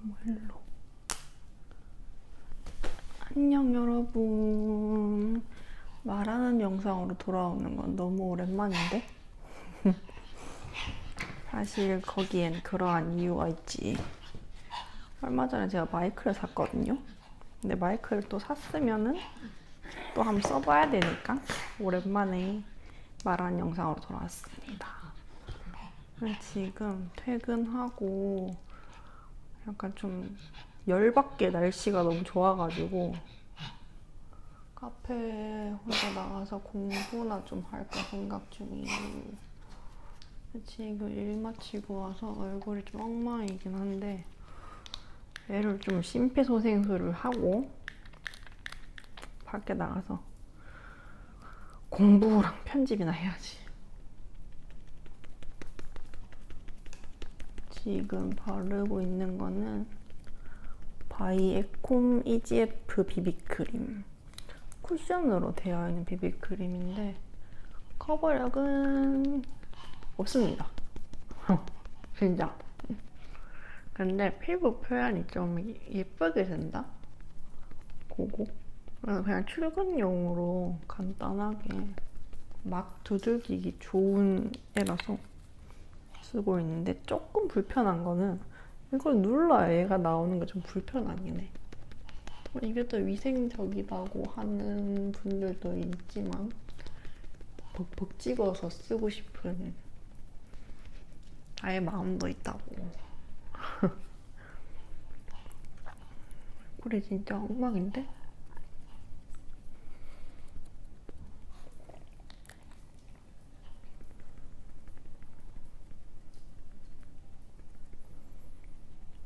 사무엘로. 안녕 여러분. 말하는 영상으로 돌아오는 건 너무 오랜만인데? 사실 거기엔 그러한 이유가 있지. 얼마 전에 제가 마이크를 샀거든요. 근데 마이크를 또 샀으면은 또 한번 써봐야 되니까 오랜만에 말하는 영상으로 돌아왔습니다. 지금 퇴근하고 약간 좀 열받게 날씨가 너무 좋아가지고 카페 혼자 나가서 공부나 좀 할까 생각 중이에요. 지금 일 마치고 와서 얼굴이 좀 엉망이긴 한데 애를 좀 심폐소생술을 하고 밖에 나가서 공부랑 편집이나 해야지. 지금 바르고 있는 거는 바이에콤 EGF 비비크림. 쿠션으로 되어 있는 비비크림인데 커버력은 없습니다. 진짜. 근데 피부 표현이 좀 예쁘게 된다? 그거. 그래서 그냥 출근용으로 간단하게 막 두들기기 좋은 애라서 쓰고 있는데 조금 불편한 거는 이걸 눌러야 얘가 나오는 게 좀 불편하긴 해. 이게 더 위생적이라고 하는 분들도 있지만 벅벅 찍어서 쓰고 싶은 나의 마음도 있다고. 그래 진짜 엉망인데?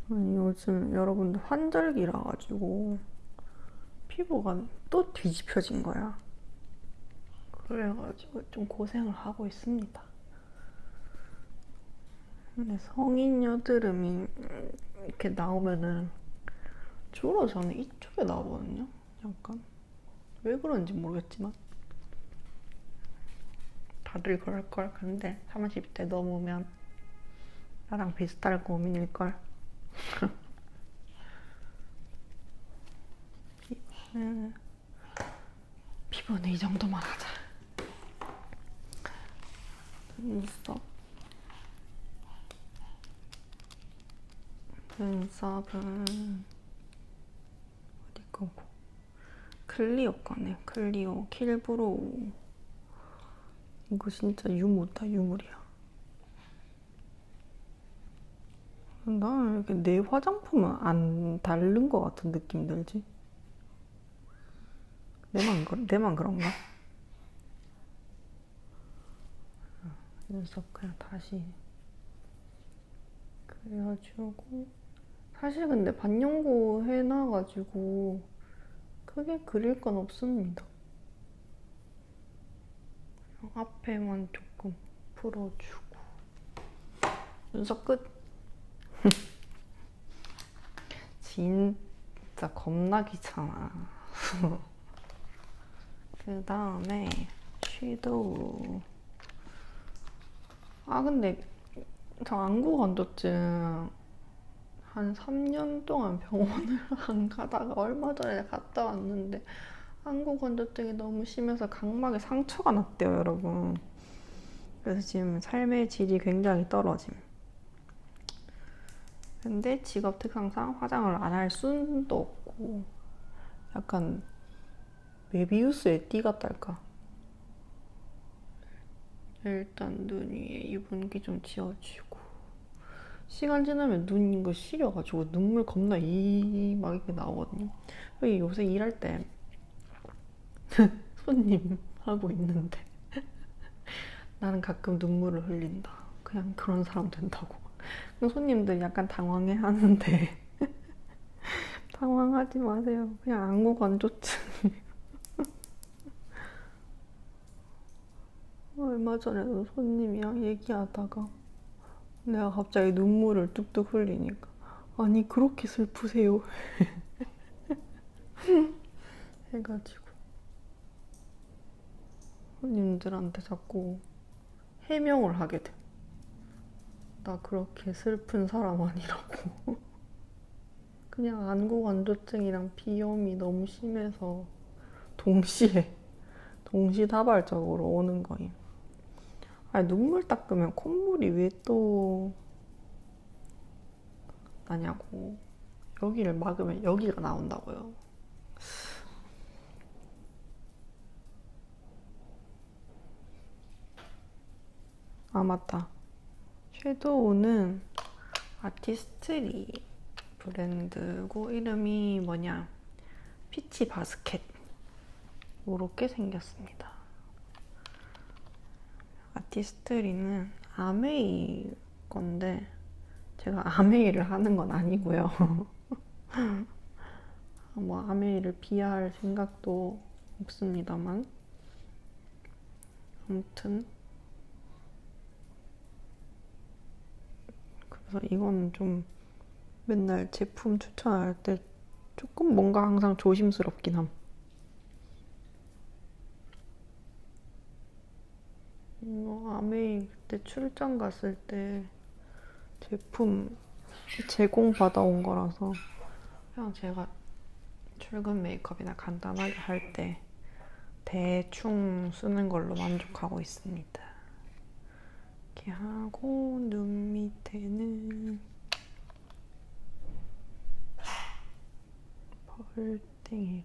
아니 요즘 여러분들 환절기라 가지고 피부가 또 뒤집혀진 거야. 그래가지고 좀 고생을 하고 있습니다. 근데 성인 여드름이 이렇게 나오면은 주로 저는 이쪽에 나오거든요. 약간 왜 그런지 모르겠지만 다들 그럴걸. 근데 30대 넘으면 나랑 비슷할 고민일걸. 피부는 이 정도만 하자. 눈썹은 어디 거고? 클리오 거네. 클리오 킬브로우. 이거 진짜 유물이다, 유물이야. 나는 이렇게 내 화장품은 안 다른 것 같은 느낌 들지? 내만 그런가? 눈썹 그냥 다시 그려주고. 사실 근데 반영구 해놔가지고 크게 그릴 건 없습니다. 앞에만 조금 풀어주고. 눈썹 끝. 진짜 겁나 귀찮아. 그 다음에 섀도우. 근데 저 안구 건조증 한 3년 동안 병원을 안 가다가 얼마 전에 갔다 왔는데 안구 건조증이 너무 심해서 각막에 상처가 났대요, 여러분. 그래서 지금 삶의 질이 굉장히 떨어짐. 근데 직업 특성상 화장을 안 할 수도 없고 약간 메비우스의 띠 같달까. 일단 눈 위에 유분기 좀 지워주고. 시간 지나면 눈 이거 시려가지고 눈물 겁나 막 이렇게 나오거든요. 여기 요새 일할 때 손님 하고 있는데 나는 가끔 눈물을 흘린다. 그냥 그런 사람 된다고. 손님들 약간 당황해 하는데 당황하지 마세요. 그냥 안구 건조증. 얼마 전에도 손님이랑 얘기하다가 내가 갑자기 눈물을 뚝뚝 흘리니까 아니 그렇게 슬프세요? 해가지고 손님들한테 자꾸 해명을 하게 돼. 나 그렇게 슬픈 사람 아니라고. 그냥 안구 건조증이랑 비염이 너무 심해서 동시에 동시다발적으로 오는 거예요. 아니 눈물 닦으면 콧물이 왜 또 나냐고. 여기를 막으면 여기가 나온다고요. 아 맞다. 섀도우는 아티스트리 브랜드고 이름이 뭐냐, 피치 바스켓 이렇게 생겼습니다. 아티스트리는 아메이 건데 제가 아메이를 하는 건 아니고요. 뭐 아메이를 비하할 생각도 없습니다만, 아무튼 그래서 이거는 좀 맨날 제품 추천할 때 조금 뭔가 항상 조심스럽긴 함. 아메이 그때 출장 갔을 때 제품 제공 받아온 거라서 그냥 제가 출근 메이크업이나 간단하게 할 때 대충 쓰는 걸로 만족하고 있습니다. 이렇게 하고 눈 밑에는 펄땡이를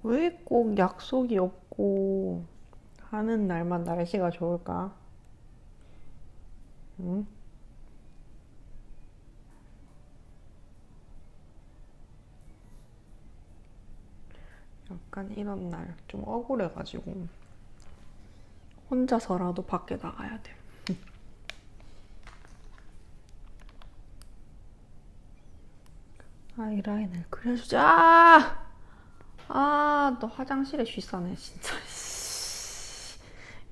왜 꼭 약속이 없고 하는 날만 날씨가 좋을까? 응? 약간 이런 날 좀 억울해가지고 혼자서라도 밖에 나가야 돼. 아이라인을 그려주자. 아, 너 화장실에 쉬 싸네 진짜.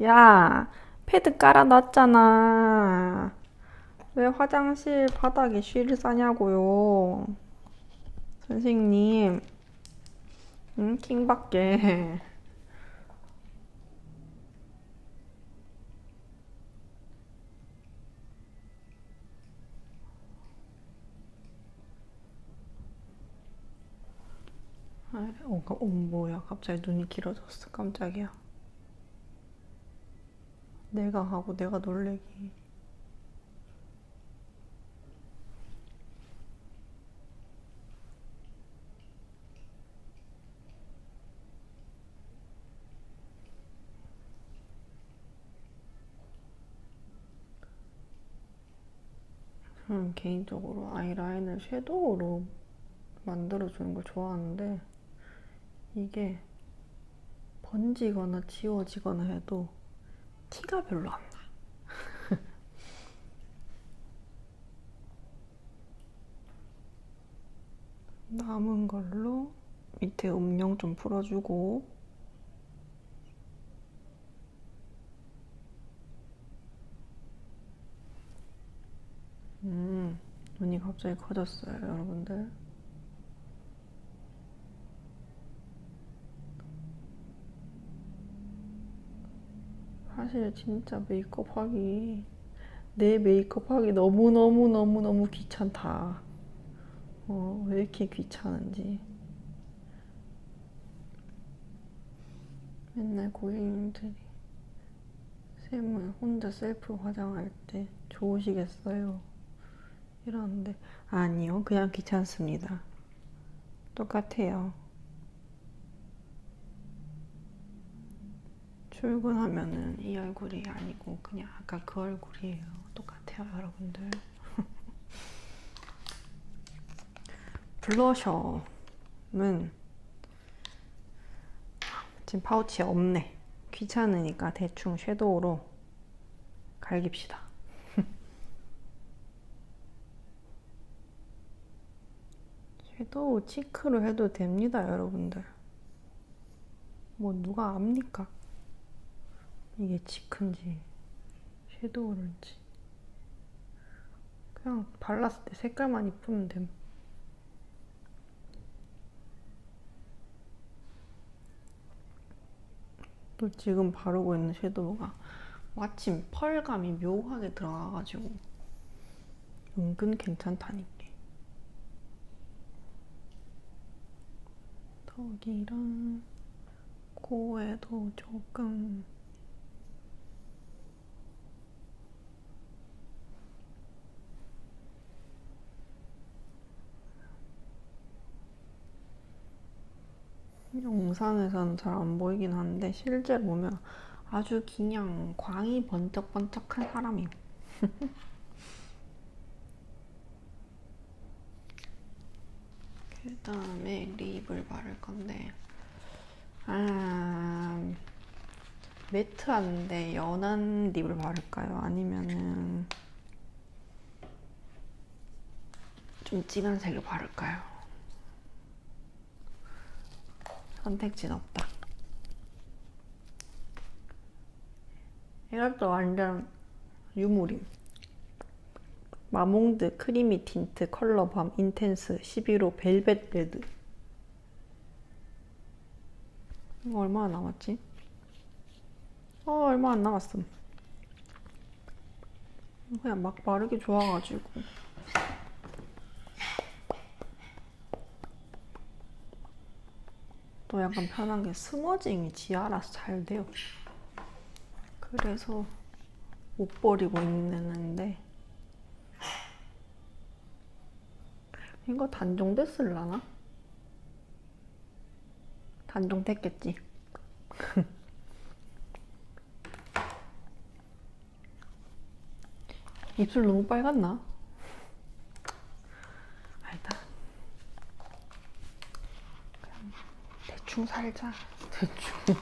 야, 패드 깔아놨잖아. 왜 화장실 바닥에 쉬를 싸냐고요. 선생님, 응? 킹받게. 뭐야, 갑자기 눈이 길어졌어. 깜짝이야. 내가 하고 내가 놀래기. 저는 개인적으로 아이라인을 섀도우로 만들어주는 걸 좋아하는데 이게 번지거나 지워지거나 해도 티가 별로 안 나. 남은 걸로 밑에 음영 좀 풀어주고, 눈이 갑자기 커졌어요, 여러분들. 사실 진짜 메이크업 하기, 내 메이크업 하기 너무너무너무너무 귀찮다. 왜 이렇게 귀찮은지. 맨날 고객님들이 쌤은 혼자 셀프 화장할 때 좋으시겠어요? 이러는데 아니요, 그냥 귀찮습니다. 똑같아요. 출근하면은 이 얼굴이 아니고 그냥 아까 그 얼굴이에요. 똑같아요, 여러분들. 블러셔는 지금 파우치에 없네. 귀찮으니까 대충 섀도우로 갈깁시다. 섀도우 치크로 해도 됩니다, 여러분들. 뭐 누가 압니까? 이게 치크인지 섀도우인지. 그냥 발랐을 때 색깔만 이쁘면 됨. 또 지금 바르고 있는 섀도우가 마침 펄감이 묘하게 들어가가지고 은근 괜찮다니까. 턱이랑 코에도 조금 영상에서는 잘 안 보이긴 하는데 실제로 보면 아주 그냥 광이 번쩍번쩍한 사람이에요. 그 다음에 립을 바를 건데 매트한데 연한 립을 바를까요? 아니면은 좀 진한 색을 바를까요? 선택지는 없다. 이것도 완전 유물임. 마몽드 크리미 틴트 컬러 밤 인텐스 11호 벨벳 레드. 이거 얼마나 남았지? 얼마 안 남았음. 그냥 막 바르기 좋아가지고. 또 약간 편한 게 스머징이 지 알아서 잘 돼요. 그래서 못 버리고 있는데 이거 단종됐을라나? 단종됐겠지. 입술 너무 빨갛나? 아니다. 그냥 대충 살자. 대충.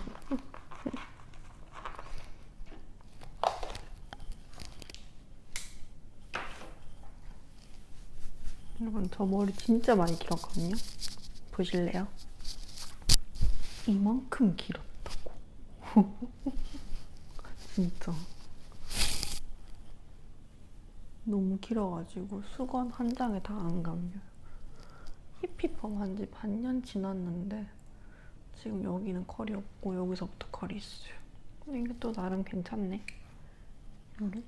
여러분 저 머리 진짜 많이 길었거든요. 보실래요? 이만큼 길었다고. 진짜 너무 길어가지고 수건 한 장에 다 안 감겨요. 히피펌 한지 반년 지났는데 지금 여기는 컬이 없고 여기서부터 컬이 있어요. 이게 또 나름 괜찮네. 이렇게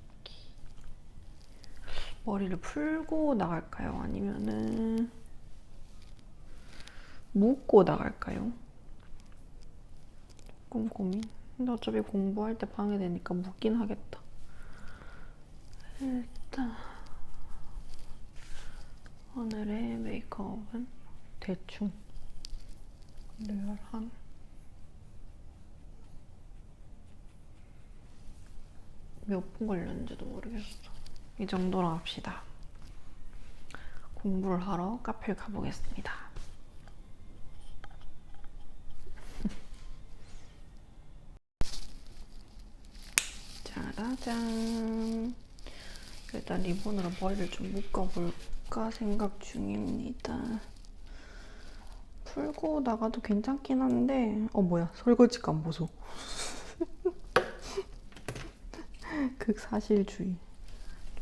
머리를 풀고 나갈까요? 아니면은 묶고 나갈까요? 조금 고민. 근데 어차피 공부할 때 방해되니까 묶긴 하겠다. 일단 오늘의 메이크업은 대충 레알한 몇 분 걸렸는지도 모르겠어. 이 정도로 합시다. 공부를 하러 카페를 가보겠습니다. 짜라잔. 일단 리본으로 머리를 좀 묶어볼까 생각 중입니다. 풀고 나가도 괜찮긴 한데 뭐야 설거지감 보소. 극사실주의.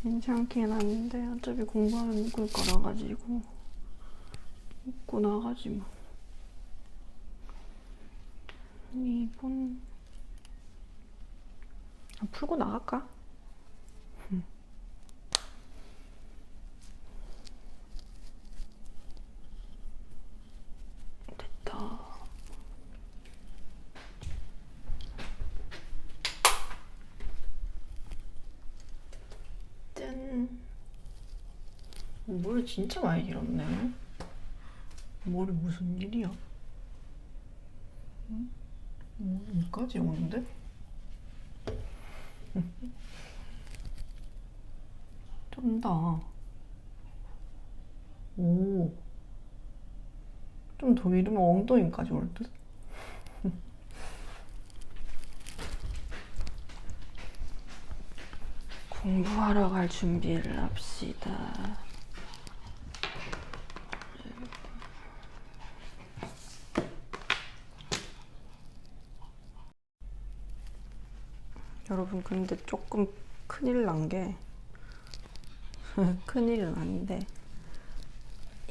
괜찮긴 한데 어차피 공부하면 묶을 거라 가지고 묶고 나가지 뭐. 리본 풀고 나갈까? 됐다. 짠. 머리 진짜 많이 길었네. 머리 무슨 일이야? 응? 여기까지 오는데? 쩐다. 오. 좀 더 이르면 엉덩이까지 올 듯? 공부하러 갈 준비를 합시다. 여러분 근데 조금 큰일 난 게 큰일은 아닌데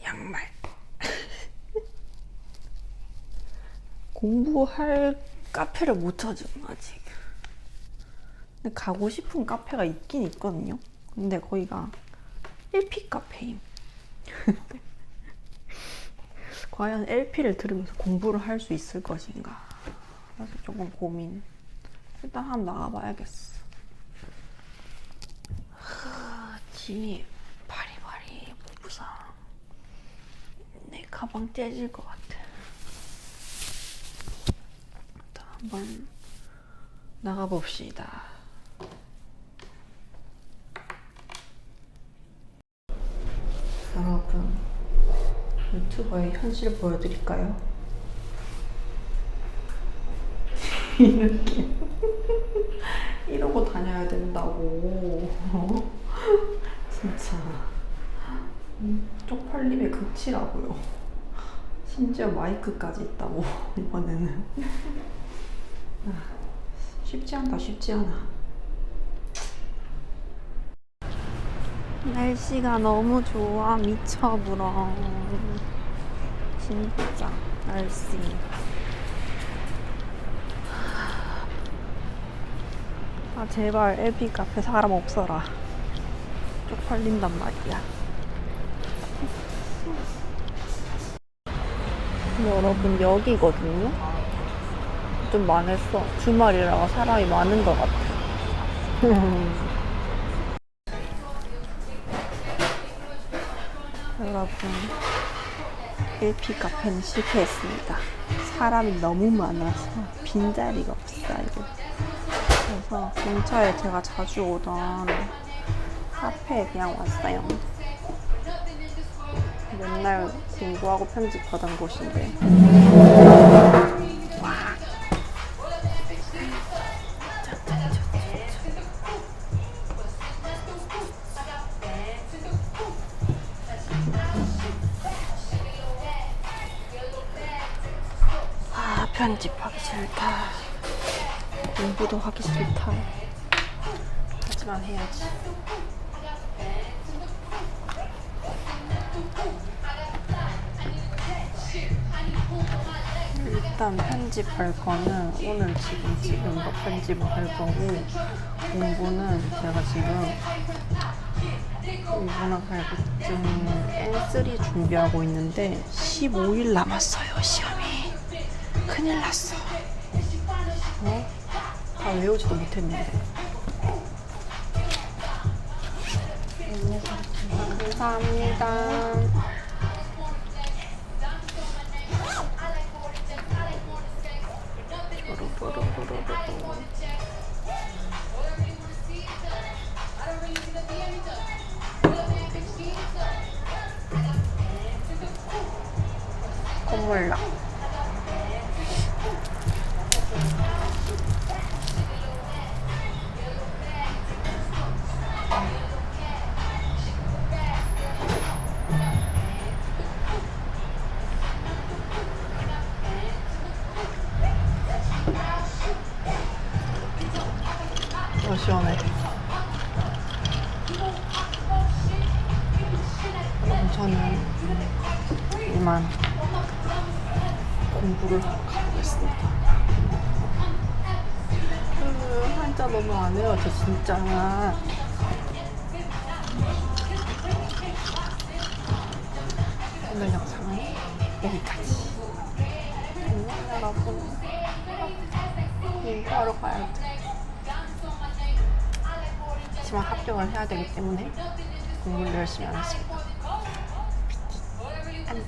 양말 공부할 카페를 못 찾음 아직. 근데 가고 싶은 카페가 있긴 있거든요. 근데 거기가 1P 카페임. 과연 LP를 들으면서 공부를 할 수 있을 것인가. 그래서 조금 고민. 일단 한번 나가봐야겠어. 짐이 바리바리 무부상. 내 가방 째질 것 같아. 일단 한번 나가봅시다. 여러분, 유튜버의 현실 보여드릴까요? 이렇게 이러고 다녀야 된다고. 진짜 쪽팔림의 극치라고요. 심지어 마이크까지 있다고. 이번에는 쉽지 않다, 쉽지 않아. 날씨가 너무 좋아. 미쳐불어. 진짜 날씨. 아 제발 LP 카페 사람 없어라. 쪽팔린단 말이야. 여러분 여기거든요. 좀 많았어. 주말이라 사람이 많은 것 같아. 여러분 LP 카페는 실패했습니다. 사람이 너무 많아서 빈자리가 없어요. 그래서 근처에 제가 자주 오던 카페에 그냥 왔어요. 맨날 공부하고 편집하던 곳인데. 와. 아, 편집하기 싫다. 공부도 하기 싫다. 하지만 해야지. 일단 편집할 거는 오늘 지금 찍은 거 편집을 할 거고, 공부는 제가 지금 일본어 자격증 N3 준비하고 있는데 15일 남았어요. 시험이. 큰일 났어. 다 외우지도 못했는데. 감사합니다. 콧물나. 시원해. 그럼 저는 이만 공부를 하러 가보겠습니다. 한자 너무 안 해요, 저 진짜. 오늘 영상은 여기까지. 안녕 여러분. 공부하러 가야죠. 하지만 합격을 해야 되기 때문에 공부를 열심히 하겠습니다. 안녕.